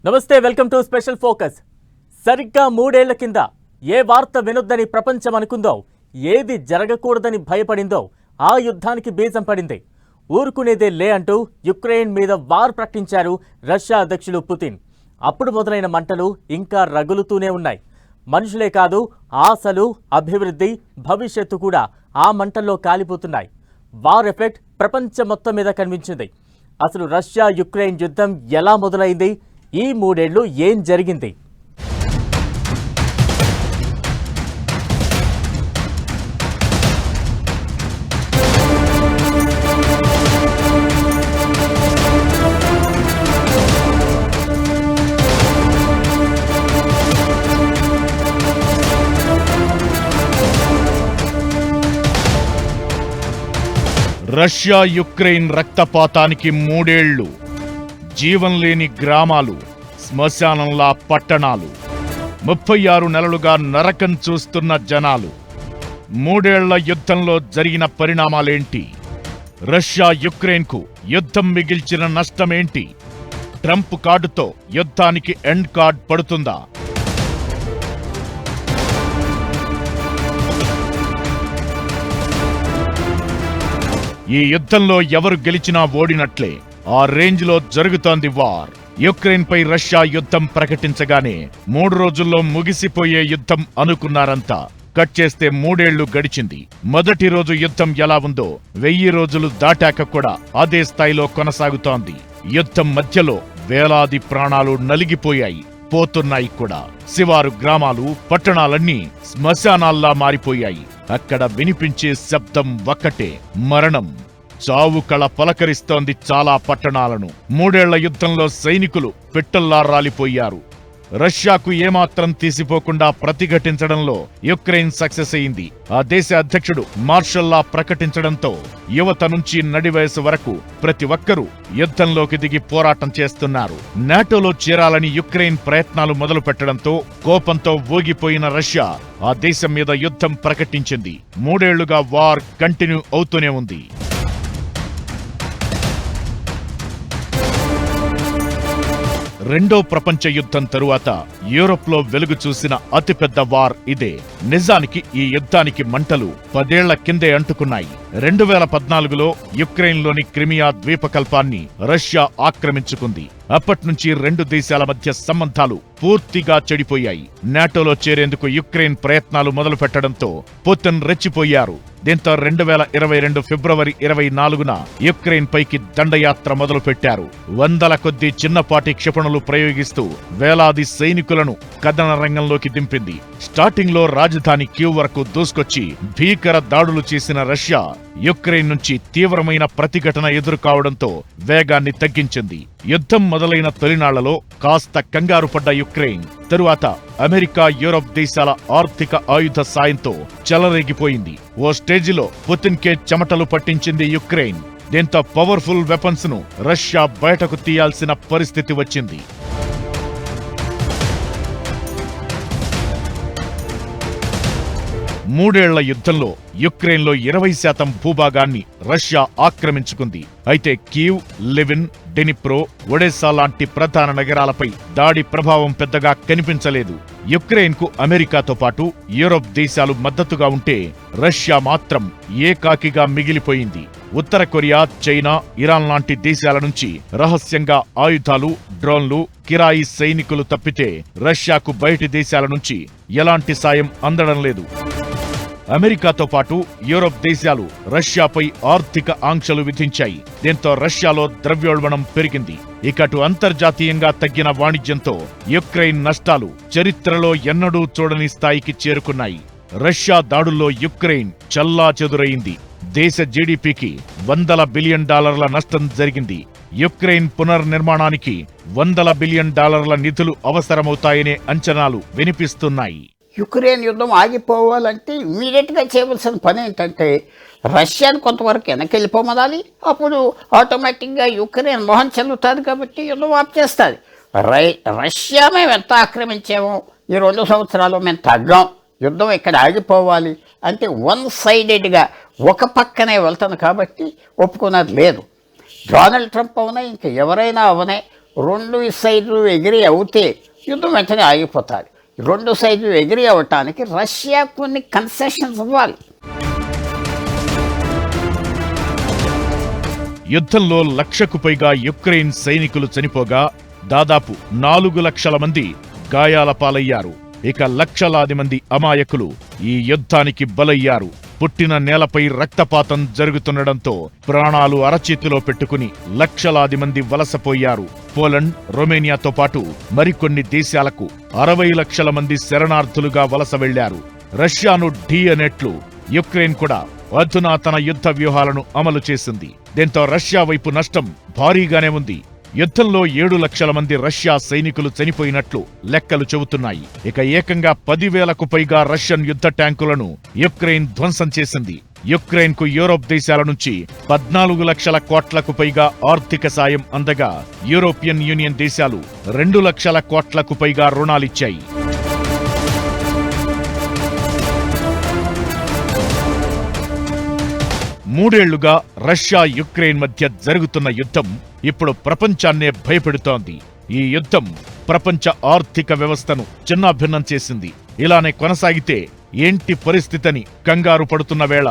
నమస్తే, welcome to special focus. సరిగ్గా 3 ఏళ్ల కింద ఏ వార్త వినొద్దని ప్రపంచం అనుకుందో, ఏది జరగకూడదని భయపడిందో ఆ యుద్ధానికి బీజం పడింది. ఊరుకునేదే లే అంటూ యుక్రెయిన్ మీద వార్ ప్రకటించారు రష్యా అధ్యక్షులు పుతిన్. అప్పుడు మొదలైన మంటలు ఇంకా రగులుతూనే ఉన్నాయి. మనుషులే కాదు, ఆశలు, అభివృద్ధి, భవిష్యత్తు కూడా ఆ మంటల్లో కాలిపోతున్నాయి. వార్ ఎఫెక్ట్ ప్రపంచం మొత్తం మీద కనిపించింది. అసలు రష్యా యుక్రెయిన్ యుద్ధం ఎలా మొదలైంది? ఈ 3 ఏళ్లు ఏం జరిగింది? రష్యా యుక్రెయిన్ రక్తపాతానికి 3 ఏళ్లు. జీవం లేని గ్రామాలు, శ్మశానంలా పట్టణాలు, 36 నెలలుగా నరకం చూస్తున్న జనాలు. 3 ఏళ్ల యుద్ధంలో జరిగిన పరిణామాలేంటి? రష్యా యుక్రెయిన్కు యుద్ధం మిగిల్చిన నష్టమేంటి? ట్రంప్ కార్డుతో యుద్ధానికి ఎండ్ కార్డ్ పడుతుందా? ఈ యుద్ధంలో ఎవరు గెలిచినా ఓడినట్లే. ఆ రేంజ్లో జరుగుతోంది వార్. యుక్రెయిన్ పై రష్యా యుద్ధం ప్రకటించగానే 3 రోజుల్లో ముగిసిపోయే యుద్ధం అనుకున్నారంతా. కట్ చేస్తే 3 ఏళ్లు గడిచింది. మొదటి రోజు యుద్ధం ఎలా ఉందో 1000 రోజులు దాటాక కూడా అదే స్థాయిలో కొనసాగుతోంది. యుద్ధం మధ్యలో వేలాది ప్రాణాలు నలిగిపోయాయి, పోతున్నాయి కూడా. శివారు గ్రామాలు, పట్టణాలన్నీ శ్మశానాల్లా మారిపోయాయి. అక్కడ వినిపించే శబ్దం ఒక్కటే, మరణం. చావు కళ పలకరిస్తోంది చాలా పట్టణాలను. 3 ఏళ్ల యుద్ధంలో సైనికులు పిట్టల్లా రాలిపోయారు. రష్యాకు ఏమాత్రం తీసిపోకుండా ప్రతిఘటించడంలో యుక్రెయిన్ సక్సెస్ అయింది. ఆ దేశ అధ్యక్షుడు మార్షల్లా ప్రకటించడంతో యువత నుంచి నడి వయసు వరకు ప్రతి ఒక్కరూ యుద్ధంలోకి దిగి పోరాటం చేస్తున్నారు. నాటోలో చేరాలని యుక్రెయిన్ ప్రయత్నాలు మొదలు పెట్టడంతో కోపంతో ఊగిపోయిన రష్యా ఆ దేశం మీద యుద్ధం ప్రకటించింది. 3 ఏళ్లుగా వార్ కంటిన్యూ అవుతూనే ఉంది. రెండో ప్రపంచ యుద్ధం తరువాత యూరోప్లో వెలుగు చూసిన అతిపెద్ద వార్ ఇదే. నిజానికి ఈ యుద్ధానికి మంటలు 10 ఏళ్ల కిందే అంటుకున్నాయి. 2014లో యుక్రెయిన్లోని క్రిమియా ద్వీపకల్పాన్ని రష్యా ఆక్రమించుకుంది. అప్పట్నుంచి 2 దేశాల మధ్య సంబంధాలు పూర్తిగా చెడిపోయాయి. నాటోలో చేరేందుకు యుక్రెయిన్ ప్రయత్నాలు మొదలు పెట్టడంతో పుతిన్ రెచ్చిపోయారు. దీంతో 2022 ఫిబ్రవరి 24న యుక్రెయిన్ పైకి దండయాత్ర మొదలు పెట్టారు. వందల కొద్దీ చిన్నపాటి క్షిపణులు ప్రయోగిస్తూ వేలాది సైనికులను కథన రంగంలోకి దింపింది. స్టార్టింగ్ లో రాజధాని క్యూ వరకు దూసుకొచ్చి భీకర దాడులు చేసిన రష్యా యుక్రెయిన్ నుంచి తీవ్రమైన ప్రతిఘటన ఎదురుకావడంతో వేగాన్ని తగ్గించింది. యుద్ధం మొదలైన తొలినాళ్లలో కాస్త కంగారు పడ్డ యుక్రెయిన్ తరువాత అమెరికా, యూరప్ దేశాల ఆర్థిక ఆయుధ సాయంతో చెలరేగిపోయింది. ఓ స్టేజిలో పుతిన్కే చెమటలు పట్టించింది యుక్రెయిన్. దీంతో పవర్ఫుల్ వెపన్స్ ను రష్యా బయటకు తీయాల్సిన పరిస్థితి వచ్చింది. 3 ఏళ్ల యుద్ధంలో యుక్రెయిన్లో 20% భూభాగాన్ని రష్యా ఆక్రమించుకుంది. అయితే కీవ్, లివిన్, డెనిప్రో, ఒడెసా లాంటి ప్రధాన నగరాలపై దాడి ప్రభావం పెద్దగా కనిపించలేదు. యుక్రెయిన్కు అమెరికాతో పాటు యూరోప్ దేశాలు మద్దతుగా ఉంటే రష్యా మాత్రం ఏకాకిగా మిగిలిపోయింది. ఉత్తర కొరియా, చైనా, ఇరాన్ లాంటి దేశాల నుంచి రహస్యంగా ఆయుధాలు, డ్రోన్లు, కిరాయి సైనికులు తప్పితే రష్యాకు బయటి దేశాల నుంచి ఎలాంటి సాయం అందడం లేదు. అమెరికాతో పాటు యూరోప్ దేశాలు రష్యాపై ఆర్థిక ఆంక్షలు విధించాయి. దీంతో రష్యాలో ద్రవ్యోల్బణం పెరిగింది. ఇకటు అంతర్జాతీయంగా తగ్గిన వాణిజ్యంతో యుక్రెయిన్ నష్టాలు చరిత్రలో ఎన్నడూ చూడని స్థాయికి చేరుకున్నాయి. రష్యా దాడుల్లో యుక్రెయిన్ చెల్లాచెదురైంది. దేశ జీడీపీకి $100 బిలియన్ నష్టం జరిగింది. యుక్రెయిన్ పునర్నిర్మాణానికి $100 బిలియన్ నిధులు అవసరమవుతాయనే అంచనాలు వినిపిస్తున్నాయి. యుక్రెయిన్ యుద్ధం ఆగిపోవాలంటే ఇమీడియట్గా చేయవలసిన పని ఏంటంటే రష్యాను కొంతవరకు వెనక్కి వెళ్ళిపోమనాలి. అప్పుడు ఆటోమేటిక్గా యుక్రెయిన్ మొహం చెల్లుతుంది కాబట్టి యుద్ధం ఆప్ చేస్తుంది. రష్యా మేము ఎంత ఆక్రమించామో ఈ 2 సంవత్సరాలు మేము తగ్గాం, యుద్ధం ఇక్కడ ఆగిపోవాలి అంటే వన్ సైడెడ్గా ఒక పక్కనే వెళ్తాను కాబట్టి ఒప్పుకున్నది లేదు. డొనాల్డ్ ట్రంప్ అవునా, ఇంక ఎవరైనా అవనే రెండు సైడ్లు ఎగిరి అవుతే యుద్ధం వెంటనే ఆగిపోతుంది. రెండు సైడ్లు ఎగిరి అవ్వటానికి రష్యా కొన్ని కన్సెషన్స్ ఇవ్వాలి. యుద్ధంలో 1,00,000కు పైగా యుక్రెయిన్ సైనికులు చనిపోగా దాదాపు 4 లక్షల మంది గాయాల పాలయ్యారు. ఇక లక్షలాది మంది అమాయకులు ఈ యుద్ధానికి బలయ్యారు. పుట్టిన నేలపై రక్తపాతం జరుగుతుండటంతో ప్రాణాలు అరచేతిలో పెట్టుకుని లక్షలాది మంది వలసపోయారు. పోలండ్, రొమేనియాతో పాటు మరికొన్ని దేశాలకు 60 లక్షల మంది శరణార్థులుగా వలస వెళ్లారు. రష్యాను ఢీ అనేట్లు యుక్రెయిన్ కూడా అధునాతన యుద్ధ వ్యూహాలను అమలు చేసింది. దీంతో రష్యా వైపు నష్టం భారీగానే ఉంది. యుద్ధంలో 7 లక్షల మంది రష్యా సైనికులు చనిపోయినట్లు లెక్కలు చెబుతున్నాయి. ఇక ఏకంగా 10,000కు పైగా రష్యన్ యుద్ధ ట్యాంకులను యుక్రెయిన్ ధ్వంసం చేసింది. యుక్రెయిన్ కు యూరోప్ దేశాల నుంచి 14 లక్షల కోట్లకు పైగా ఆర్థిక సాయం అందగా యూరోపియన్ యూనియన్ దేశాలు 2 లక్షల కోట్లకు పైగా రుణాలిచ్చాయి. మూడేళ్లుగా రష్యా యుక్రెయిన్ మధ్య జరుగుతున్న యుద్ధం ఇప్పుడు ప్రపంచాన్నే భయపెడుతోంది. ఈ యుద్ధం ప్రపంచ ఆర్థిక వ్యవస్థను చిన్నాభిన్నం చేసింది. ఇలానే కొనసాగితే ఏంటి పరిస్థితిని కంగారు పడుతున్న వేళ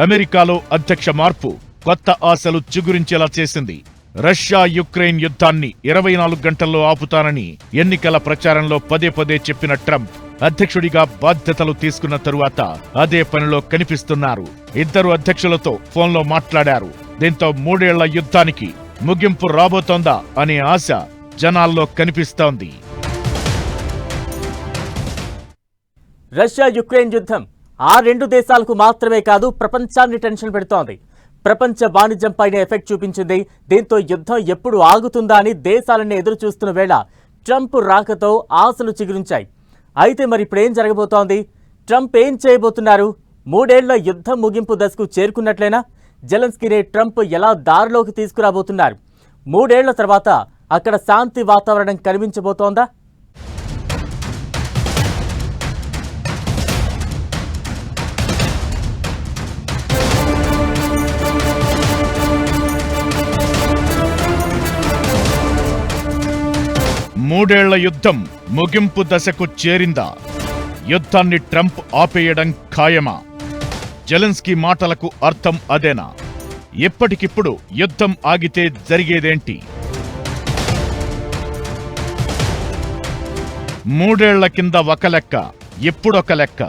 అమెరికాలో అధ్యక్ష మార్పు కొత్త ఆశలు చిగురించేలా చేసింది. రష్యా యుక్రెయిన్ యుద్ధాన్ని 24 గంటల్లో ఆపుతానని ఎన్నికల ప్రచారంలో పదే పదే చెప్పిన ట్రంప్ అధ్యక్షుడిగా బాధ్యతలు తీసుకున్న తరువాత అదే పనిలో కనిపిస్తున్నారు. ఇద్దరు అధ్యక్షులతో ఫోన్లో మాట్లాడారు. దీంతో 3 ఏళ్ల యుద్ధానికి ముగింపు రాబోతోందా అనే ఆశ జనాల్లో కనిపిస్తోంది. రష్యా యుక్రెయిన్ యుద్ధం ఆ రెండు దేశాలకు మాత్రమే కాదు, ప్రపంచాన్ని టెన్షన్ పెడుతోంది. ప్రపంచ వాణిజ్యంపైనే ఎఫెక్ట్ చూపించింది. దీంతో యుద్ధం ఎప్పుడు ఆగుతుందా అని దేశాలన్నీ ఎదురు చూస్తున్న వేళ ట్రంప్ రాకతో ఆశలు చిగురించాయి. అయితే మరి ఇప్పుడేం జరగబోతోంది? ట్రంప్ ఏం చేయబోతున్నారు? 3 ఏళ్ల యుద్ధం ముగింపు దశకు చేరుకున్నట్లేనా? జెలెన్స్కీని ట్రంప్ ఎలా దారిలోకి తీసుకురాబోతున్నారు? 3 ఏళ్ల తర్వాత అక్కడ శాంతి వాతావరణం కనిపించబోతోందా? మూడేళ్ల యుద్ధం ముగింపు దశకు చేరిందా? యుద్ధాన్ని ట్రంప్ ఆపేయడం ఖాయమా? జెలెన్స్కీ మాటలకు అర్థం అదేనా? ఎప్పటికిప్పుడు యుద్ధం ఆగితే జరిగేదేంటి? 3 ఏళ్ల కింద ఒక లెక్క, ఇప్పుడొక లెక్క.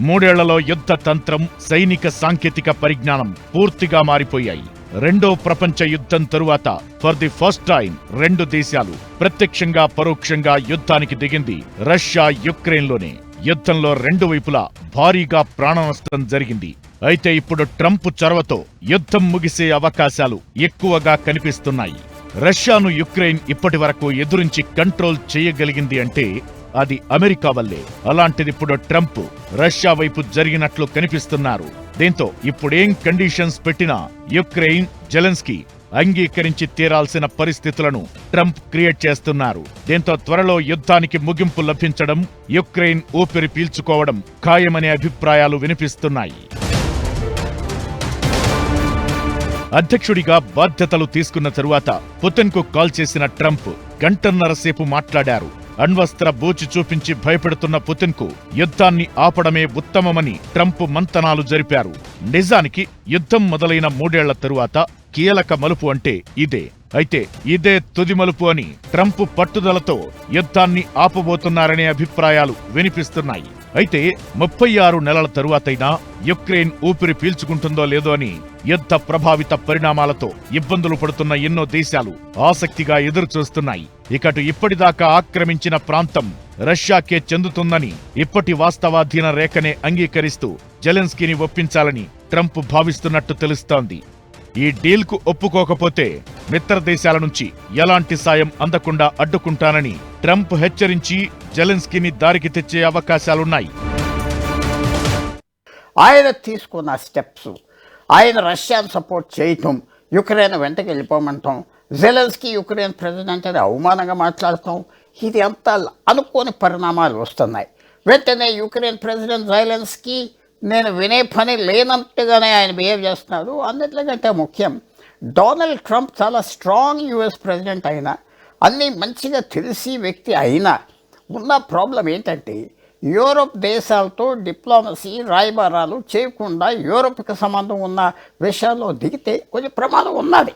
3 ఏళ్లలో యుద్ధ తంత్రం, సైనిక సాంకేతిక పరిజ్ఞానం పూర్తిగా మారిపోయాయి. రెండో ప్రపంచ యుద్ధం తరువాత ఫర్ ది ఫస్ట్ టైం 2 దేశాలు ప్రత్యక్షంగా పరోక్షంగా యుద్ధానికి దిగింది రష్యా యుక్రెయిన్లోనే. యుద్ధంలో 2 వైపులా భారీగా ప్రాణ నష్టం జరిగింది. అయితే ఇప్పుడు ట్రంప్ చొరవతో యుద్ధం ముగిసే అవకాశాలు ఎక్కువగా కనిపిస్తున్నాయి. రష్యాను యుక్రెయిన్ ఇప్పటి వరకు ఎదురించి కంట్రోల్ చేయగలిగింది అంటే అది అమెరికా వల్లే. అలాంటిదిప్పుడు ట్రంప్ రష్యా వైపు జరిగినట్లు కనిపిస్తున్నారు. దీంతో ఇప్పుడేం కండిషన్స్ పెట్టినా యుక్రెయిన్, జెలెన్స్కీ అంగీకరించి తీరాల్సిన పరిస్థితులను ట్రంప్ క్రియేట్ చేస్తున్నారు. దీంతో త్వరలో యుద్ధానికి ముగింపు లభించడం, యుక్రెయిన్ ఊపిరి పీల్చుకోవడం ఖాయమనే అభిప్రాయాలు వినిపిస్తున్నాయి. అధ్యక్షుడిగా బాధ్యతలు తీసుకున్న తరువాత పుతిన్కు కాల్ చేసిన ట్రంప్ గంటన్నర సేపు మాట్లాడారు. అణ్వస్త్ర బూచి చూపించి భయపెడుతున్న పుతిన్కు యుద్ధాన్ని ఆపడమే ఉత్తమమని ట్రంప్ మంతనాలు జరిపారు. నిజానికి యుద్ధం మొదలైన 3 ఏళ్ల తరువాత కీలక మలుపు అంటే ఇదే. అయితే ఇదే తుది మలుపు అని ట్రంప్ పట్టుదలతో యుద్ధాన్ని ఆపబోతున్నారనే అభిప్రాయాలు వినిపిస్తున్నాయి. అయితే 36 నెలల తరువాతైనా యుక్రెయిన్ ఊపిరి పీల్చుకుంటుందో లేదో అని యుద్ధ ప్రభావిత పరిణామాలతో ఇబ్బందులు పడుతున్న ఎన్నో దేశాలు ఆసక్తిగా ఎదురుచూస్తున్నాయి. ఇకటు ఇప్పటిదాకా ఆక్రమించిన ప్రాంతం రష్యాకే చెందుతుందని ఇప్పటి వాస్తవాధీన రేఖనే అంగీకరిస్తూ జెలెన్స్కీని ఒప్పించాలని ట్రంప్ భావిస్తున్నట్టు తెలుస్తోంది. ఈ డీల్కు ఒప్పుకోకపోతే మిత్ర దేశాల నుంచి ఎలాంటి సాయం అందకుండా అడ్డుకుంటానని ట్రంప్ హెచ్చరించి జెలెన్స్కీని దారికి తెచ్చే అవకాశాలున్నాయి. ఆయన తీసుకున్న స్టెప్స్, ఆయన రష్యాను సపోర్ట్ చేయటం, యుక్రెయిన్ వెంటకి వెళ్ళిపోమంటాం, జెలెన్స్కీ యుక్రెయిన్ ప్రెసిడెంట్ అని అవమానంగా మాట్లాడటం, ఇది అంతా అనుకోని పరిణామాలు వస్తున్నాయి. వెంటనే యుక్రెయిన్ ప్రెసిడెంట్ జెలెన్స్కీ నేను వినే పని లేనట్టుగానే ఆయన బిహేవ్ చేస్తున్నాడు. అన్నిటికంటే ముఖ్యం, డొనాల్డ్ ట్రంప్ చాలా స్ట్రాంగ్ యుఎస్ ప్రెసిడెంట్ అయినా అన్నీ మంచిగా తెలిసి వ్యక్తి అయినా ఉన్న ప్రాబ్లం ఏంటంటే యూరోప్ దేశాలతో డిప్లొమసీ రాయబారాలు చేయకుండా యూరోప్కి సంబంధం ఉన్న విషయాల్లో దిగితే కొంచెం ప్రమాదం ఉన్నది.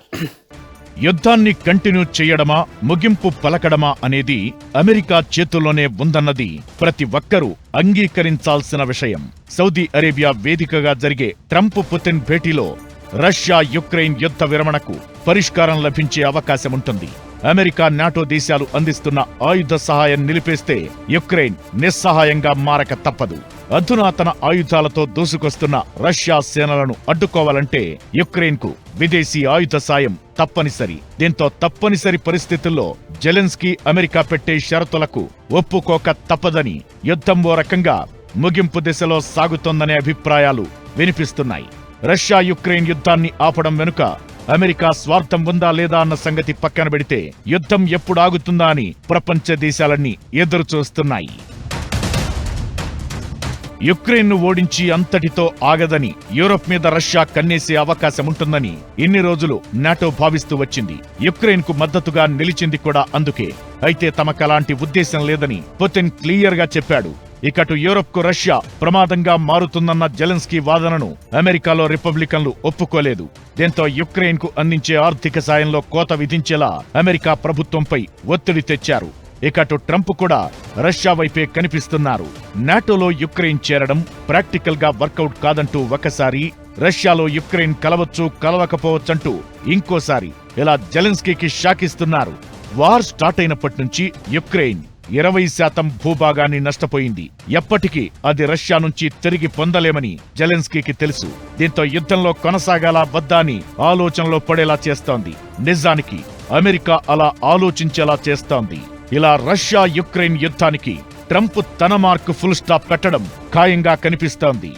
యుద్ధాన్ని కంటిన్యూ చేయడమా ముగింపు పలకడమా అనేది అమెరికా చేతుల్లోనే ఉందన్నది ప్రతి ఒక్కరూ అంగీకరించాల్సిన విషయం. సౌదీ అరేబియా వేదికగా జరిగే ట్రంప్ పుతిన్ భేటీలో రష్యా యుక్రెయిన్ యుద్ధ విరమణకు పరిష్కారం లభించే అవకాశముంటుంది. అమెరికా నాటో దేశాలు అందిస్తున్న ఆయుధ సహాయం నిలిపేస్తే యుక్రెయిన్ నిస్సహాయంగా మారక తప్పదు. అధునాతన ఆయుధాలతో దూసుకొస్తున్న రష్యా సేనలను అడ్డుకోవాలంటే యుక్రెయిన్కు విదేశీ ఆయుధ సాయం తప్పనిసరి. దీంతో తప్పనిసరి పరిస్థితుల్లో జెలెన్స్కీ అమెరికా పెట్టే షరతులకు ఒప్పుకోక తప్పదని, యుద్ధం ఓ రకంగా ముగింపు దిశలో సాగుతోందనే అభిప్రాయాలు వినిపిస్తున్నాయి. రష్యా యుక్రెయిన్ యుద్ధాన్ని ఆపడం వెనుక అమెరికా స్వార్థం ఉందా లేదా అన్న సంగతి పక్కన పెడితే యుద్ధం ఎప్పుడు ఆగుతుందా అని ప్రపంచ దేశాలన్నీ ఎదురుచూస్తున్నాయి. యుక్రెయిన్ను ఓడించి అంతటితో ఆగదని, యూరోప్ మీద రష్యా కన్నేసే అవకాశముంటుందని ఇన్ని రోజులు నాటో భావిస్తూ వచ్చింది. యుక్రెయిన్కు మద్దతుగా నిలిచింది కూడా అందుకే. అయితే తమకలాంటి ఉద్దేశం లేదని పుతిన్ క్లియర్గా చెప్పాడు. ఇకటు యూరోప్కు రష్యా ప్రమాదంగా మారుతుందన్న జెలెన్స్కీ వాదనను అమెరికాలో రిపబ్లికన్లు ఒప్పుకోలేదు. దీంతో యుక్రెయిన్కు అందించే ఆర్థిక సాయంలో కోత విధించేలా అమెరికా ప్రభుత్వంపై ఒత్తిడి తెచ్చారు. ఇకటు ట్రంప్ కూడా రష్యా వైపే కనిపిస్తున్నారు. నాటోలో యుక్రెయిన్ చేరడం ప్రాక్టికల్ గా వర్కౌట్ కాదంటూ ఒకసారి, రష్యాలో యుక్రెయిన్ కలవచ్చు కలవకపోవచ్చంటూ ఇంకోసారి ఇలా జెలెన్స్కీకి షాకిస్తున్నారు. వార్ స్టార్ట్ అయినప్పటి నుంచి యుక్రెయిన్ 20% భూభాగాన్ని నష్టపోయింది. ఎప్పటికీ అది రష్యా నుంచి తిరిగి పొందలేమని జెలెన్స్కీకి తెలుసు. దీంతో యుద్ధంలో కొనసాగాలా వద్దా అని ఆలోచనలో పడేలా చేస్తోంది. నిజానికి అమెరికా అలా ఆలోచించేలా చేస్తోంది. ఇలా రష్యా యుక్రెయిన్ యుద్ధానికి ట్రంప్ తన మార్కు ఫుల్ స్టాప్ పెట్టడం ఖాయంగా కనిపిస్తోంది.